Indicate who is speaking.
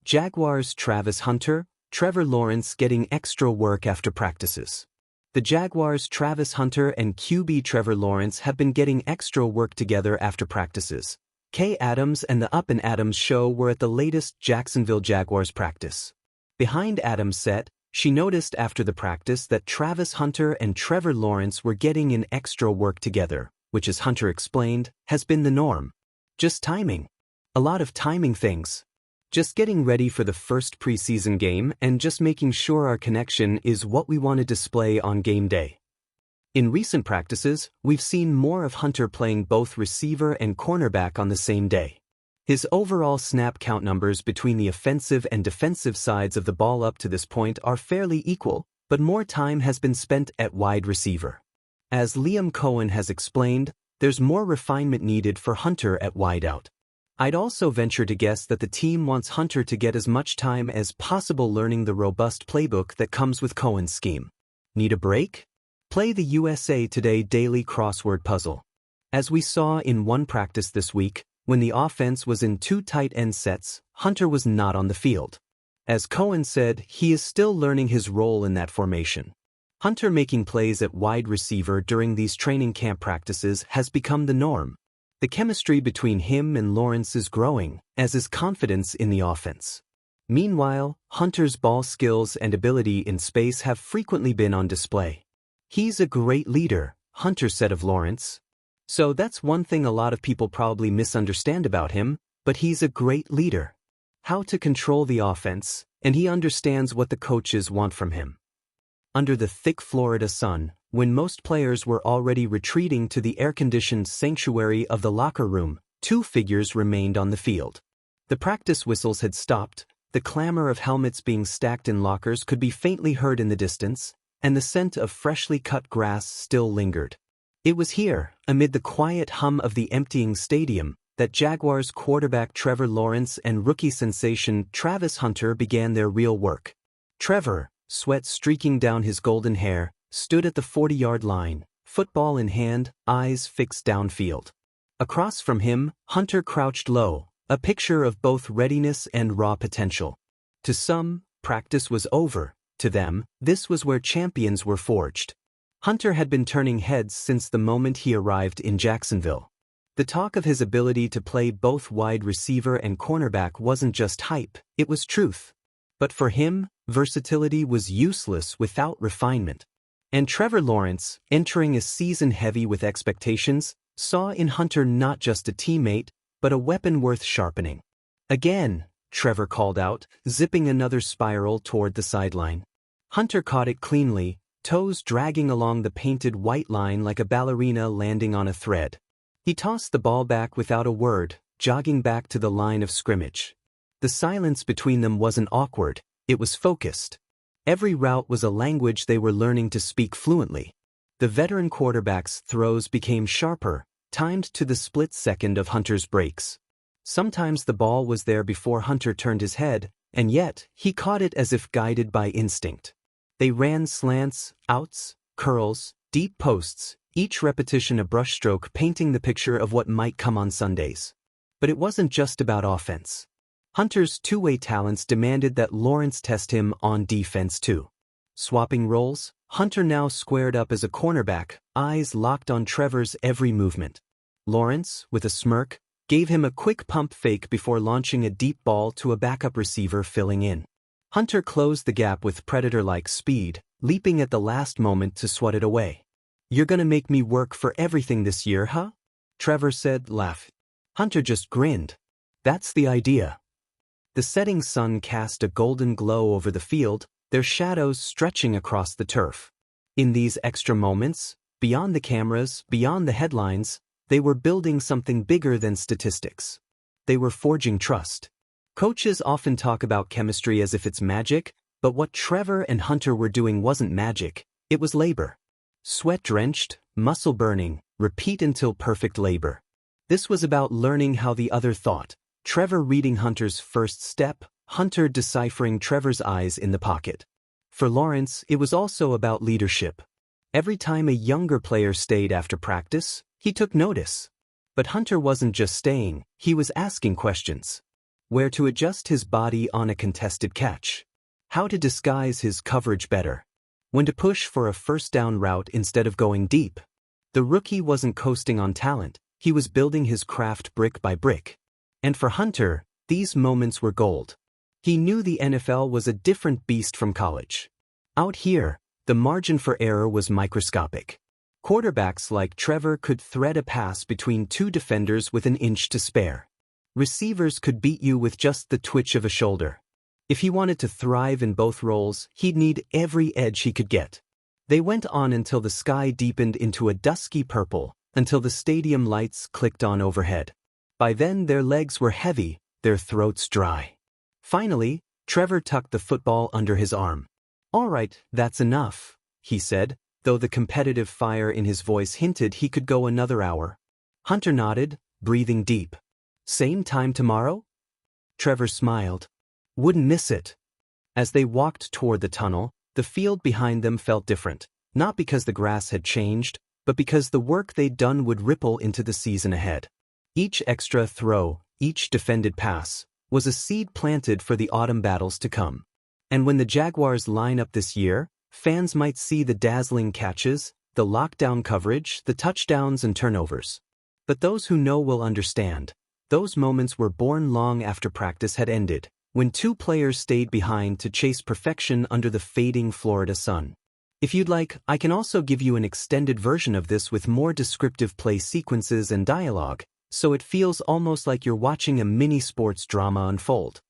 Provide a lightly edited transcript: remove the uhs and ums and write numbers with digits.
Speaker 1: Jaguars Travis Hunter, Trevor Lawrence getting extra work after practices. The Jaguars Travis Hunter and QB Trevor Lawrence have been getting extra work together after practices. Kay Adams and the Up and Adams show were at the latest Jacksonville Jaguars practice. Behind Adams' set, she noticed after the practice that Travis Hunter and Trevor Lawrence were getting in extra work together, which, as Hunter explained, has been the norm. Just timing. A lot of timing things. Just getting ready for the first preseason game and just making sure our connection is what we want to display on game day. In recent practices, we've seen more of Hunter playing both receiver and cornerback on the same day. His overall snap count numbers between the offensive and defensive sides of the ball up to this point are fairly equal, but more time has been spent at wide receiver. As Liam Cohen has explained, there's more refinement needed for Hunter at wideout. I'd also venture to guess that the team wants Hunter to get as much time as possible learning the robust playbook that comes with Cohen's scheme. Need a break? Play the USA Today daily crossword puzzle. As we saw in one practice this week, when the offense was in two tight end sets, Hunter was not on the field. As Cohen said, he is still learning his role in that formation. Hunter making plays at wide receiver during these training camp practices has become the norm. The chemistry between him and Lawrence is growing, as is confidence in the offense. Meanwhile, Hunter's ball skills and ability in space have frequently been on display. He's a great leader, Hunter said of Lawrence. So that's one thing a lot of people probably misunderstand about him, but he's a great leader. How to control the offense, and he understands what the coaches want from him. Under the thick Florida sun, when most players were already retreating to the air-conditioned sanctuary of the locker room, two figures remained on the field. The practice whistles had stopped, the clamor of helmets being stacked in lockers could be faintly heard in the distance, and the scent of freshly cut grass still lingered. It was here, amid the quiet hum of the emptying stadium, that Jaguars quarterback Trevor Lawrence and rookie sensation Travis Hunter began their real work. Trevor, sweat streaking down his golden hair, stood at the 40-yard line, football in hand, eyes fixed downfield. Across from him, Hunter crouched low, a picture of both readiness and raw potential. To some, practice was over. To them, this was where champions were forged. Hunter had been turning heads since the moment he arrived in Jacksonville. The talk of his ability to play both wide receiver and cornerback wasn't just hype, it was truth. But for him, versatility was useless without refinement. And Trevor Lawrence, entering a season heavy with expectations, saw in Hunter not just a teammate, but a weapon worth sharpening. Again, Trevor called out, zipping another spiral toward the sideline. Hunter caught it cleanly, toes dragging along the painted white line like a ballerina landing on a thread. He tossed the ball back without a word, jogging back to the line of scrimmage. The silence between them wasn't awkward, it was focused. Every route was a language they were learning to speak fluently. The veteran quarterback's throws became sharper, timed to the split second of Hunter's breaks. Sometimes the ball was there before Hunter turned his head, and yet he caught it as if guided by instinct. They ran slants, outs, curls, deep posts, each repetition a brushstroke painting the picture of what might come on Sundays. But it wasn't just about offense. Hunter's two-way talents demanded that Lawrence test him on defense too. Swapping roles, Hunter now squared up as a cornerback, eyes locked on Trevor's every movement. Lawrence, with a smirk, gave him a quick pump fake before launching a deep ball to a backup receiver filling in. Hunter closed the gap with predator-like speed, leaping at the last moment to swat it away. "You're gonna make me work for everything this year, huh?" Trevor said, laughing. Hunter just grinned. "That's the idea." The setting sun cast a golden glow over the field, their shadows stretching across the turf. In these extra moments, beyond the cameras, beyond the headlines, they were building something bigger than statistics. They were forging trust. Coaches often talk about chemistry as if it's magic, but what Trevor and Hunter were doing wasn't magic, it was labor. Sweat-drenched, muscle-burning, repeat until perfect labor. This was about learning how the other thought, Trevor reading Hunter's first step, Hunter deciphering Trevor's eyes in the pocket. For Lawrence, it was also about leadership. Every time a younger player stayed after practice, he took notice. But Hunter wasn't just staying, he was asking questions. where to adjust his body on a contested catch, how to disguise his coverage better, when to push for a first down route instead of going deep. The rookie wasn't coasting on talent, he was building his craft brick by brick. And for Hunter, these moments were gold. He knew the NFL was a different beast from college. Out here, the margin for error was microscopic. Quarterbacks like Trevor could thread a pass between two defenders with an inch to spare. Receivers could beat you with just the twitch of a shoulder. If he wanted to thrive in both roles, he'd need every edge he could get. They went on until the sky deepened into a dusky purple, until the stadium lights clicked on overhead. By then their legs were heavy, their throats dry. Finally, Trevor tucked the football under his arm. "All right, that's enough," he said, though the competitive fire in his voice hinted he could go another hour. Hunter nodded, breathing deep. "Same time tomorrow?" Trevor smiled. "Wouldn't miss it." As they walked toward the tunnel, the field behind them felt different, not because the grass had changed, but because the work they'd done would ripple into the season ahead. Each extra throw, each defended pass, was a seed planted for the autumn battles to come. And when the Jaguars line up this year, fans might see the dazzling catches, the lockdown coverage, the touchdowns and turnovers. But those who know will understand. Those moments were born long after practice had ended, when two players stayed behind to chase perfection under the fading Florida sun. If you'd like, I can also give you an extended version of this with more descriptive play sequences and dialogue, so it feels almost like you're watching a mini sports drama unfold.